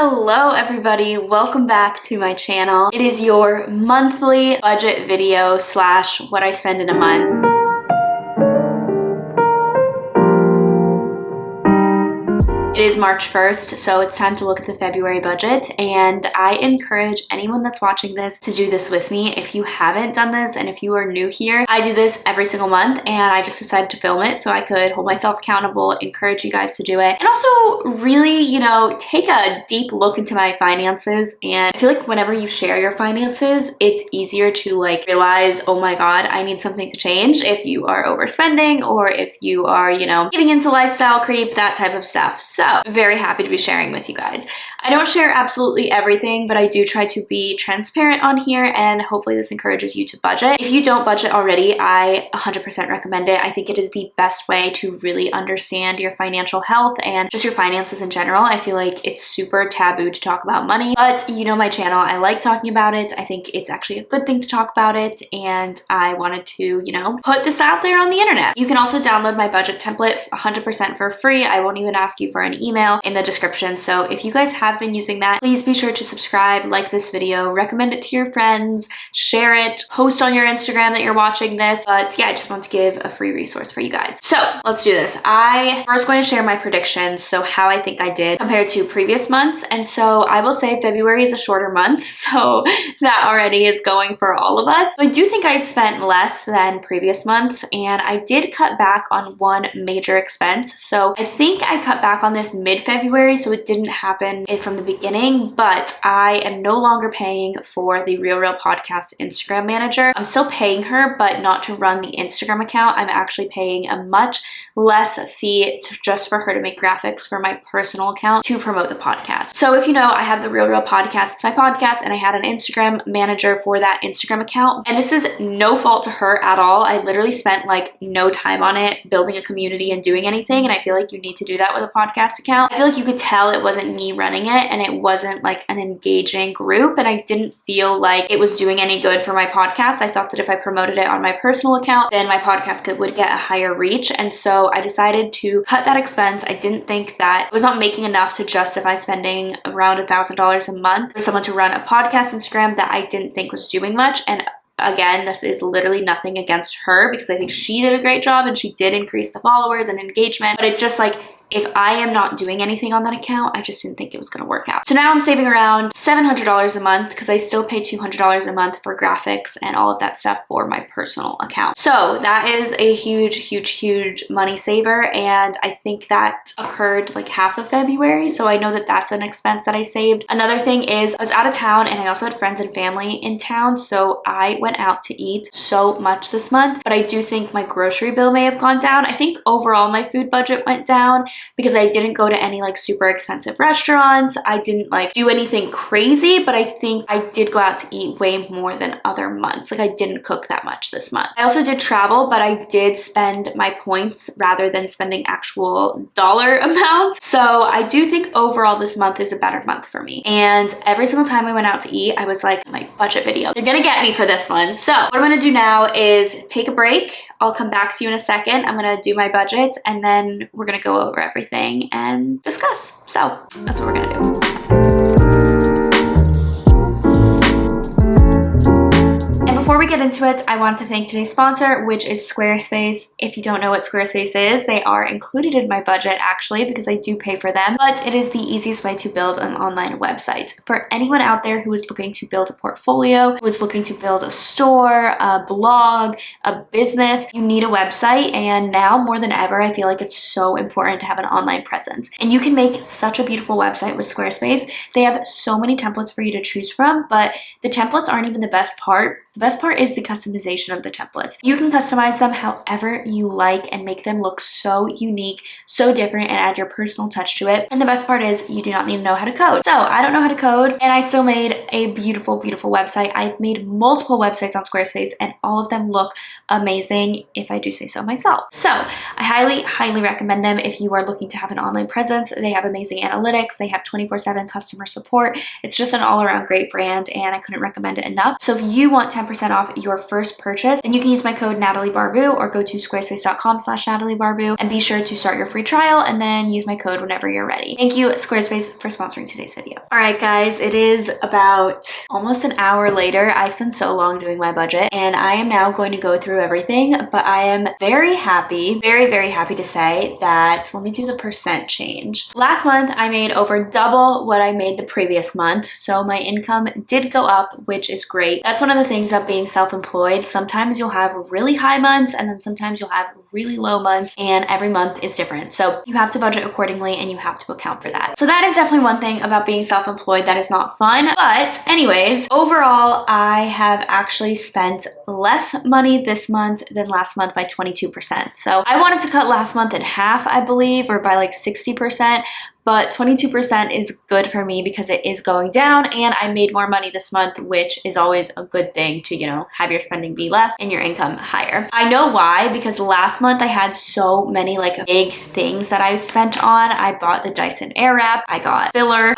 Hello everybody, welcome back to my channel. It is your monthly budget video slash what I spend in a month. It is March 1st, so it's time to look at the February budget, and I encourage anyone that's watching this to do this with me. If you haven't done this and if you are new here, I do this every single month and I just decided to film it so I could hold myself accountable, encourage you guys to do it, and also really, take a deep look into my finances. And I feel like whenever you share your finances, it's easier to realize, oh my god, I need something to change if you are overspending or if you are, giving into lifestyle creep, that type of stuff. So very happy to be sharing with you guys. I don't share absolutely everything, but I do try to be transparent on here, and hopefully this encourages you to budget. If you don't budget already, I 100% recommend it. I think it is the best way to really understand your financial health and just your finances in general. I feel like it's super taboo to talk about money, but you know my channel, I like talking about it. I think it's actually a good thing to talk about it, and I wanted to, put this out there on the internet. You can also download my budget template 100% for free. I won't even ask you for an email in the description. So if you guys have been using that, please be sure to subscribe, like this video, recommend it to your friends, share it, post on your Instagram that you're watching this. But yeah, I just want to give a free resource for you guys. So let's do this. I first going to share my predictions, so how I think I did compared to previous months. And so I will say February is a shorter month, so that already is going for all of us. So I do think I spent less than previous months, and I did cut back on one major expense. So I think I cut back on this mid-February, so it didn't happen from the beginning, but I am no longer paying for the Real Podcast Instagram manager. I'm still paying her, but not to run the Instagram account. I'm actually paying a much less fee just for her to make graphics for my personal account to promote the podcast. So if you know, I have the Real Podcast, it's my podcast, and I had an Instagram manager for that Instagram account, and this is no fault to her at all. I literally spent no time on it, building a community and doing anything, and I feel like you need to do that with a podcast account. I feel like you could tell it wasn't me running it, and it wasn't an engaging group, and I didn't feel like it was doing any good for my podcast. I thought that if I promoted it on my personal account, then my podcast would get a higher reach, and so I decided to cut that expense. I didn't think that I was not making enough to justify spending around $1,000 a month for someone to run a podcast Instagram that I didn't think was doing much. And again, this is literally nothing against her, because I think she did a great job and she did increase the followers and engagement, but it just if I am not doing anything on that account, I just didn't think it was going to work out. So now I'm saving around $700 a month, because I still pay $200 a month for graphics and all of that stuff for my personal account. So that is a huge money saver, and I think that occurred half of February, so I know that that's an expense that I saved. Another thing is I was out of town, and I also had friends and family in town, so I went out to eat so much this month, but I do think my grocery bill may have gone down. I think overall my food budget went down, because I didn't go to any super expensive restaurants. I didn't do anything crazy, but I think I did go out to eat way more than other months. I didn't cook that much this month. I also did travel, but I did spend my points rather than spending actual dollar amounts. So I do think overall this month is a better month for me. And every single time I went out to eat, I was my budget video, they're gonna get me for this one. So what I'm gonna do now is take a break. I'll come back to you in a second. I'm gonna do my budget, and then we're gonna go over everything and discuss. So that's what we're gonna do. Before we get into it, I want to thank today's sponsor, which is Squarespace. If you don't know what Squarespace is, they are included in my budget actually, because I do pay for them, but it is the easiest way to build an online website. For anyone out there who is looking to build a portfolio, who is looking to build a store, a blog, a business, you need a website, and now more than ever, I feel like it's so important to have an online presence. And you can make such a beautiful website with Squarespace. They have so many templates for you to choose from, but the templates aren't even the best part. The best part is the customization of the templates. You can customize them however you like and make them look so unique, so different, and add your personal touch to it. And the best part is you do not need to know how to code. So I don't know how to code, and I still made a beautiful website. I've made multiple websites on Squarespace, and all of them look amazing, if I do say so myself. So I highly recommend them if you are looking to have an online presence. They have amazing analytics. They have 24/7 customer support. It's just an all-around great brand, and I couldn't recommend it enough. So if you want 10% 10% off your first purchase. And you can use my code Natalie Barbu or go to squarespace.com/Natalie Barbu and be sure to start your free trial and then use my code whenever you're ready. Thank you, Squarespace, for sponsoring today's video. All right, guys, it is about almost an hour later. I spent so long doing my budget and I am now going to go through everything, but I am very happy, very happy to say that, let me do the percent change. Last month, I made over double what I made the previous month. So my income did go up, which is great. That's one of the things about being self-employed. Sometimes you'll have really high months and then sometimes you'll have really low months, and every month is different. So you have to budget accordingly and you have to account for that. So that is definitely one thing about being self-employed that is not fun. But anyways, overall, I have actually spent less money this month than last month by 22%. So I wanted to cut last month in half, I believe, or by like 60%. But 22% is good for me because it is going down and I made more money this month, which is always a good thing to, you know, have your spending be less and your income higher. I know why, because last month I had so many like big things that I spent on. I bought the Dyson Airwrap, I got filler,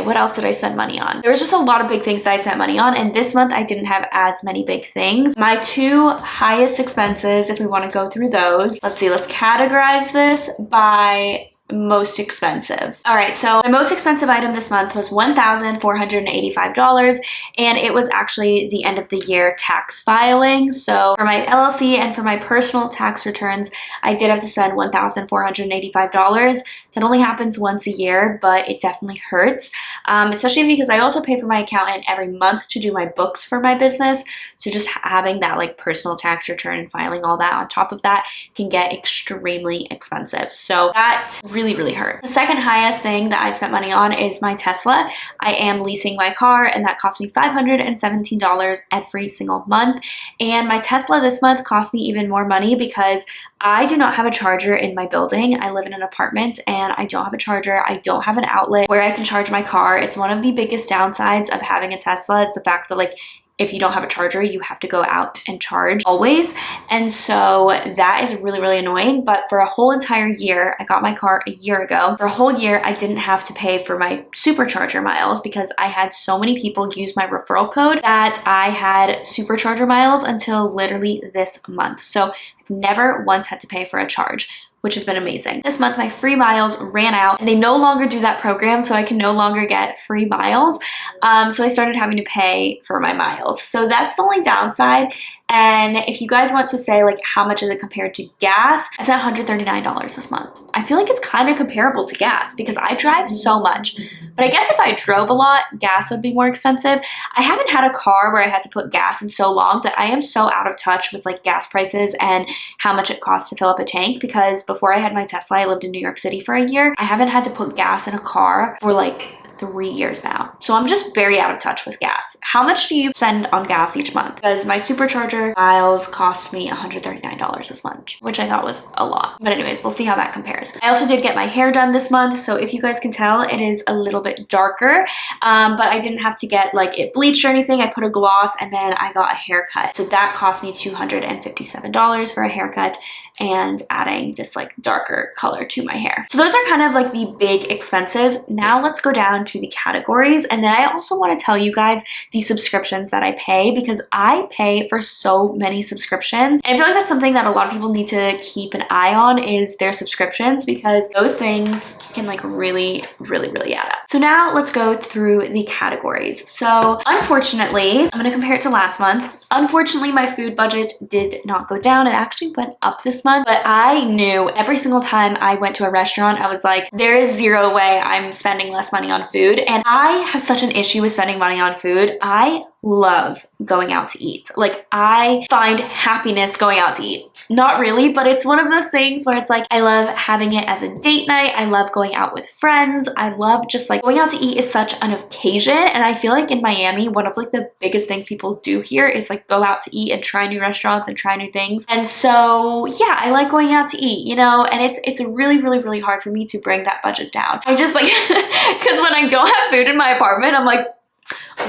what else did I spend money on? There was just a lot of big things that I spent money on, and this month I didn't have as many big things. My two highest expenses, if we want to go through those, let's see, let's categorize this by most expensive. All right, so my most expensive item this month was $1,485, and it was actually the end of the year tax filing. So for my LLC and for my personal tax returns, I did have to spend $1,485. That only happens once a year, but it definitely hurts, especially because I also pay for my accountant every month to do my books for my business. So just having that like personal tax return and filing all that on top of that can get extremely expensive. So that really hurt. The second highest thing that I spent money on is my Tesla. I am leasing my car and that cost me $517 every single month. And my Tesla this month cost me even more money because I do not have a charger in my building. I live in an apartment and I don't have a charger. I don't have an outlet where I can charge my car. It's one of the biggest downsides of having a Tesla is the fact that like if you don't have a charger, you have to go out and charge always. And so that is really annoying. But for a whole entire year, I got my car a year ago. For a whole year, I didn't have to pay for my supercharger miles because I had so many people use my referral code that I had supercharger miles until literally this month. So I've never once had to pay for a charge, which has been amazing. This month, my free miles ran out and they no longer do that program, so I can no longer get free miles. So I started having to pay for my miles. So that's the only downside. And if you guys want to say like how much is it compared to gas, I spent $139 this month. I feel like it's kind of comparable to gas because I drive so much. But I guess if I drove a lot, gas would be more expensive. I haven't had a car where I had to put gas in so long that I am so out of touch with like gas prices and how much it costs to fill up a tank, because before I had my Tesla, I lived in New York City for a year. I haven't had to put gas in a car for like 3 years now. So I'm just very out of touch with gas. How much do you spend on gas each month? Because my supercharger miles cost me $139 this month, which I thought was a lot. But anyways, we'll see how that compares. I also did get my hair done this month. So if you guys can tell, it is a little bit darker, but I didn't have to get like it bleached or anything. I put a gloss and then I got a haircut. So that cost me $257 for a haircut and adding this like darker color to my hair. So those are kind of like the big expenses. Now let's go down to the categories. And then I also want to tell you guys the subscriptions that I pay, because I pay for so many subscriptions. And I feel like that's something that a lot of people need to keep an eye on, is their subscriptions, because those things can like really add up. So now let's go through the categories. So unfortunately, I'm going to compare it to last month. Unfortunately, my food budget did not go down. It actually went up this month, but I knew every single time I went to a restaurant, I was like, there is zero way I'm spending less money on food. And I have such an issue with spending money on food. I love going out to eat. Like, I find happiness going out to eat. Not really, but it's one of those things where it's like, I love having it as a date night. I love going out with friends. I love just like going out to eat is such an occasion. And I feel like in Miami, one of like the biggest things people do here is like go out to eat and try new restaurants and try new things. And so yeah, I like going out to eat, you know, and it's really hard for me to bring that budget down. I just like, because when I don't have food in my apartment, I'm like,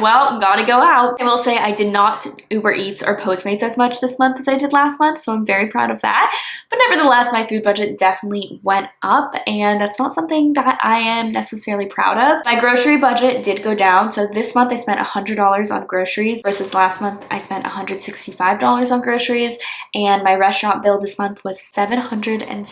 well, gotta go out. I will say I did not Uber Eats or Postmates as much this month as I did last month, so I'm very proud of that. But nevertheless, my food budget definitely went up, and that's not something that I am necessarily proud of. My grocery budget did go down, so this month I spent $100 on groceries versus last month I spent $165 on groceries, and my restaurant bill this month was $770.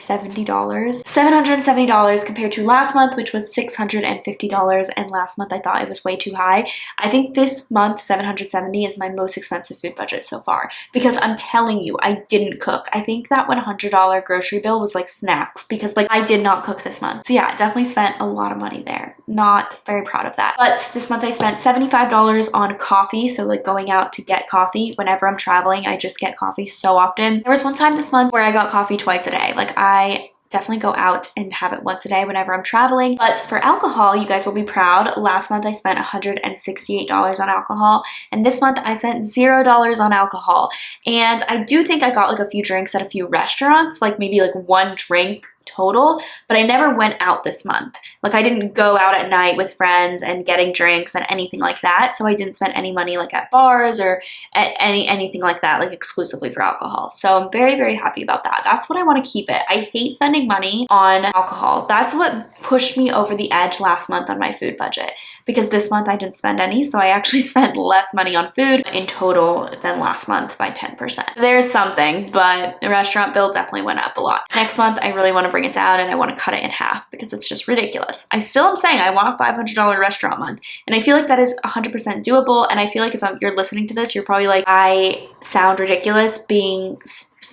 $770 compared to last month, which was $650, and last month I thought it was way too high. I think this month $770 is my most expensive food budget so far, because I'm telling you, I didn't cook. I think that $100 grocery bill was like snacks, because like I did not cook this month. So yeah, definitely spent a lot of money there. Not very proud of that. But this month I spent $75 on coffee, so like going out to get coffee. Whenever I'm traveling, I just get coffee so often. There was one time this month where I got coffee twice a day. Like I definitely go out and have it once a day whenever I'm traveling. But for alcohol, you guys will be proud. Last month I spent $168 on alcohol, and this month I spent $0 on alcohol. And I do think I got like a few drinks at a few restaurants, like maybe like one drink total, but I never went out this month. Like I didn't go out at night with friends and getting drinks and anything like that, so I didn't spend any money like at bars or at anything like that, like exclusively for alcohol. So I'm very, very happy about that. That's what I want to keep it. I hate spending money on alcohol. That's what pushed me over the edge last month on my food budget, because this month I didn't spend any, so I actually spent less money on food in total than last month by 10%. There's something, but the restaurant bill definitely went up a lot. Next month I really want to bring it down, and I want to cut it in half because it's just ridiculous. I still am saying I want a $500 restaurant month, and I feel like that is 100% doable. And I feel like if you're listening to this, you're probably like, I sound ridiculous being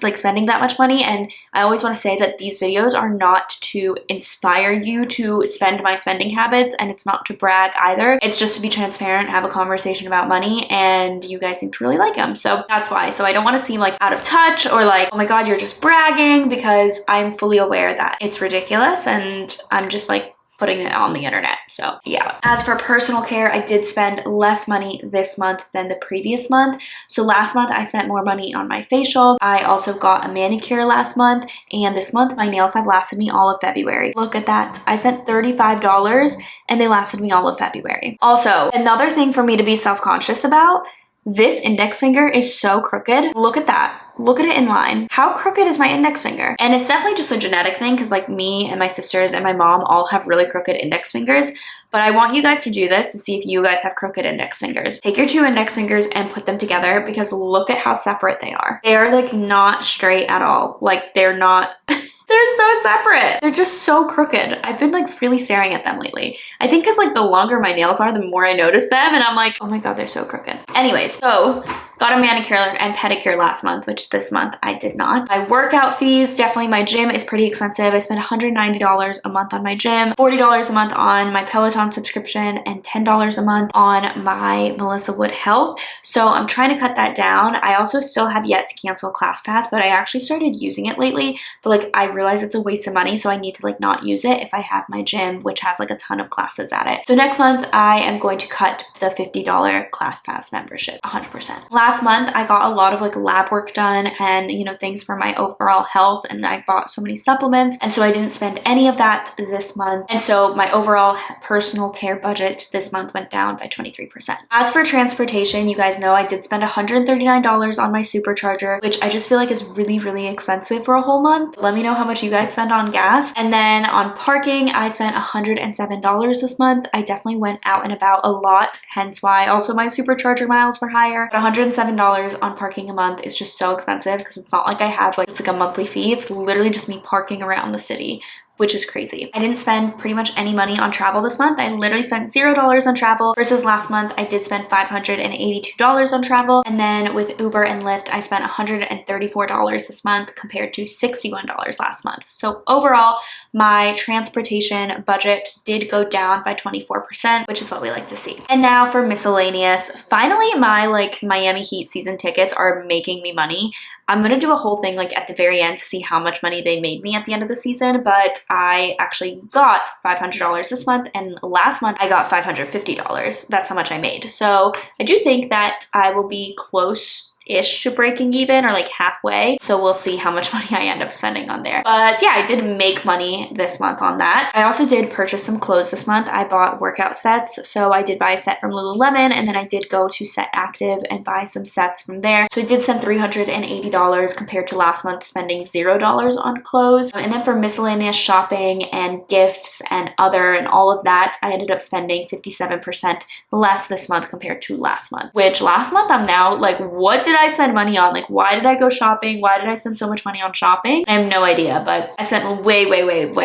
like spending that much money. And I always want to say that these videos are not to inspire you to spend my spending habits, and it's not to brag either. It's just to be transparent, have a conversation about money, and you guys seem to really like them, so that's why. So I don't want to seem like out of touch or like, oh my god, you're just bragging, because I'm fully aware that it's ridiculous, and I'm just like putting it on the internet. So yeah. As for personal care, I did spend less money this month than the previous month. So last month I spent more money on my facial. I also got a manicure last month, and this month my nails have lasted me all of February. Look at that. I spent $35 and they lasted me all of February. Also, another thing for me to be self-conscious about, this index finger is so crooked. Look at that. Look at it in line. How crooked is my index finger? And it's definitely just a genetic thing, because like me and my sisters and my mom all have really crooked index fingers. But I want you guys to do this to see if you guys have crooked index fingers. Take your two index fingers and put them together, because look at how separate they are. They are like not straight at all. Like they're not... They're so separate. They're just so crooked. I've been like really staring at them lately. I think because like the longer my nails are, the more I notice them, and I'm like, oh my god, they're so crooked. Anyways, so got a manicure and pedicure last month, which this month I did not. My workout fees, definitely my gym is pretty expensive. I spent $190 a month on my gym, $40 a month on my Peloton subscription, and $10 a month on my Melissa Wood Health. So I'm trying to cut that down. I also still have yet to cancel ClassPass, but I actually started using it lately, but like I realize it's a waste of money, so I need to like not use it if I have my gym, which has like a ton of classes at it. So next month I am going to cut the $50 ClassPass membership 100%. Last month I got a lot of like lab work done and, you know, things for my overall health, and I bought so many supplements, and so I didn't spend any of that this month, and so my overall personal care budget this month went down by 23%. As for transportation, you guys know I did spend $139 on my supercharger, which I just feel like is really, really expensive for a whole month. Let me know how much you guys spend on gas. And then on parking, I spent $107 this month. I definitely went out and about a lot, hence why also my supercharger miles were higher. But $107 on parking a month is just so expensive, because it's not like I have like, it's like a monthly fee. It's literally just me parking around the city, which is crazy. I didn't spend pretty much any money on travel this month. I literally spent $0 on travel, versus last month I did spend $582 on travel. And then with Uber and Lyft, I spent $134 this month compared to $61 last month. So overall, my transportation budget did go down by 24%, which is what we like to see. And now for miscellaneous. Finally, my like Miami Heat season tickets are making me money. I'm gonna do a whole thing like at the very end to see how much money they made me at the end of the season, but I actually got $500 this month, and last month I got $550. That's how much I made. So I do think that I will be close ish to breaking even, or like halfway. So we'll see how much money I end up spending on there. But yeah, I did make money this month on that. I also did purchase some clothes this month. I bought workout sets. So I did buy a set from Lululemon, and then I did go to Set Active and buy some sets from there. So I did spend $380 compared to last month spending $0 on clothes. And then for miscellaneous shopping and gifts and other and all of that, I ended up spending 57% less this month compared to last month, which last month I'm now like, what did I spend money on? Like, why did I go shopping? Why did I spend so much money on shopping? I have no idea, but I spent way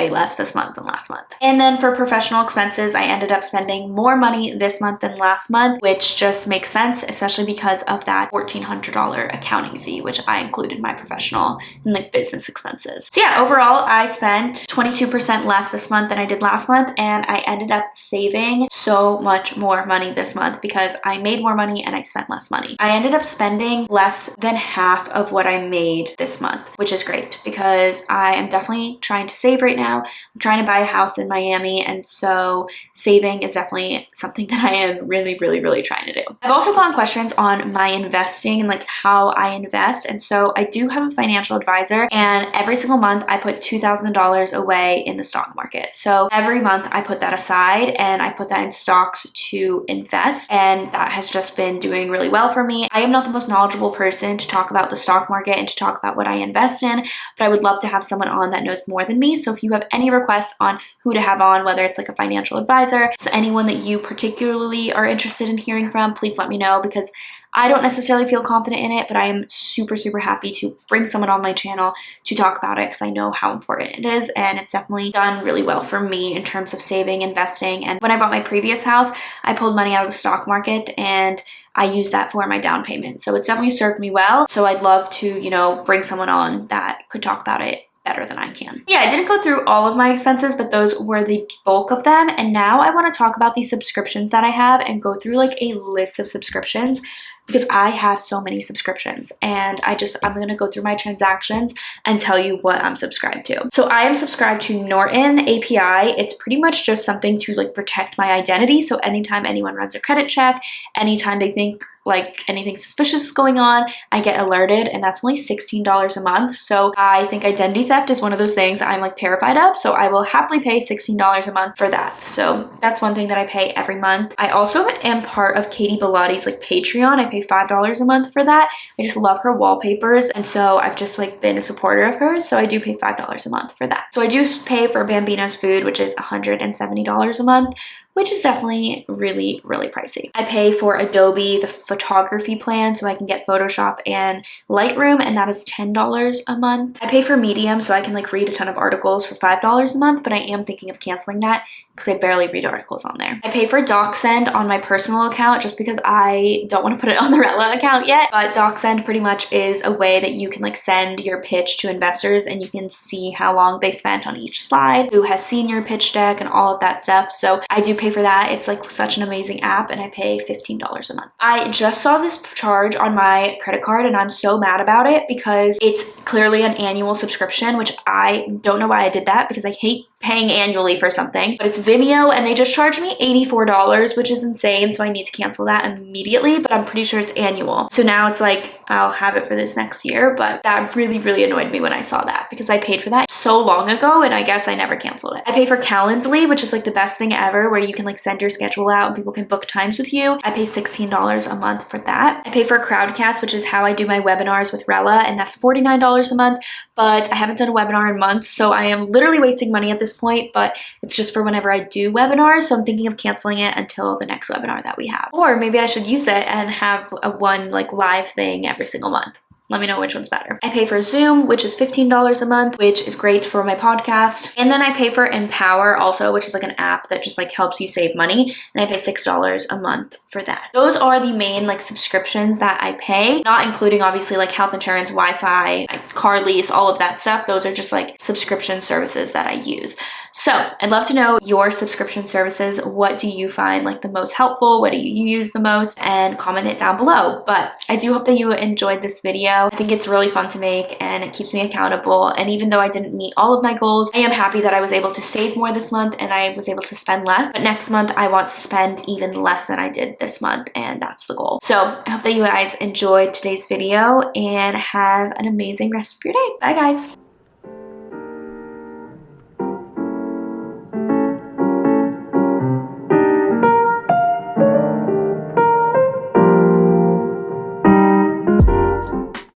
less this month than last month. And then for professional expenses, I ended up spending more money this month than last month, which just makes sense, especially because of that $1,400 accounting fee, which I included my professional and like business expenses. So yeah, overall, I spent 22% less this month than I did last month, and I ended up saving so much more money this month because I made more money and I spent less money. I ended up spending less than half of what I made this month, which is great because I am definitely trying to save right now. I'm trying to buy a house in Miami, and so saving is definitely something that I am really trying to do. I've also gotten questions on my investing and like how I invest, and so I do have a financial advisor, and every single month I put $2,000 away in the stock market. So every month I put that aside and I put that in stocks to invest, and that has just been doing really well for me. I am not the most knowledgeable person to talk about the stock market and to talk about what I invest in, but I would love to have someone on that knows more than me. So if you have any requests on who to have on, whether it's like a financial advisor, so anyone that you particularly are interested in hearing from, please let me know, because I don't necessarily feel confident in it, but I am super happy to bring someone on my channel to talk about it because I know how important it is, and it's definitely done really well for me in terms of saving, investing. And when I bought my previous house, I pulled money out of the stock market and I used that for my down payment. So it's definitely served me well. So I'd love to, you know, bring someone on that could talk about it better than I can. Yeah, I didn't go through all of my expenses, but those were the bulk of them. And now I want to talk about these subscriptions that I have and go through like a list of subscriptions, because I have so many subscriptions, and I'm gonna go through my transactions and tell you what I'm subscribed to. So I am subscribed to Norton API. It's pretty much just something to like protect my identity. So anytime anyone runs a credit check, anytime they think like anything suspicious is going on, I get alerted, and that's only $16 a month. So I think identity theft is one of those things that I'm like terrified of. So I will happily pay $16 a month for that. So that's one thing that I pay every month. I also am part of Katie Bellotti's like Patreon. I pay $5 a month for that. I just love her wallpapers, and so I've just like been a supporter of hers. So I do pay $5 a month for that. So I do pay for Bambino's food, which is $170 a month, which is definitely really pricey. I pay for Adobe, the photography plan, so I can get Photoshop and Lightroom, and that is $10 a month. I pay for Medium, so I can like read a ton of articles for $5 a month, but I am thinking of canceling that because I barely read articles on there. I pay for DocSend on my personal account just because I don't want to put it on the Rella account yet, but DocSend pretty much is a way that you can like send your pitch to investors, and you can see how long they spent on each slide, who has seen your pitch deck, and all of that stuff. So I do pay for that. It's like such an amazing app, and I pay $15 a month. I just saw this charge on my credit card, and I'm so mad about it because it's clearly an annual subscription, which I don't know why I did that because I hate paying annually for something, but it's Vimeo, and they just charged me $84, which is insane. So I need to cancel that immediately, but I'm pretty sure it's annual. So now it's like, I'll have it for this next year, but that really annoyed me when I saw that because I paid for that so long ago, and I guess I never canceled it. I pay for Calendly, which is like the best thing ever, where you can like send your schedule out and people can book times with you. I pay $16 a month for that. I pay for Crowdcast, which is how I do my webinars with Rella, and that's $49 a month, but I haven't done a webinar in months, so I am literally wasting money at this point, but it's just for whenever I do webinars, so I'm thinking of canceling it until the next webinar that we have. Or maybe I should use it and have a one like live thing every single month. Let me know which one's better. I pay for Zoom, which is $15 a month, which is great for my podcast. And then I pay for Empower also, which is like an app that just like helps you save money. And I pay $6 a month for that. Those are the main like subscriptions that I pay, not including obviously like health insurance, Wi-Fi, car lease, all of that stuff. Those are just like subscription services that I use. So I'd love to know your subscription services. What do you find like the most helpful? What do you use the most? And comment it down below. But I do hope that you enjoyed this video. video. I think it's really fun to make and it keeps me accountable. And even though I didn't meet all of my goals, I am happy that I was able to save more this month and I was able to spend less. But next month, I want to spend even less than I did this month, and that's the goal. So I hope that you guys enjoyed today's video and have an amazing rest of your day. Bye, guys.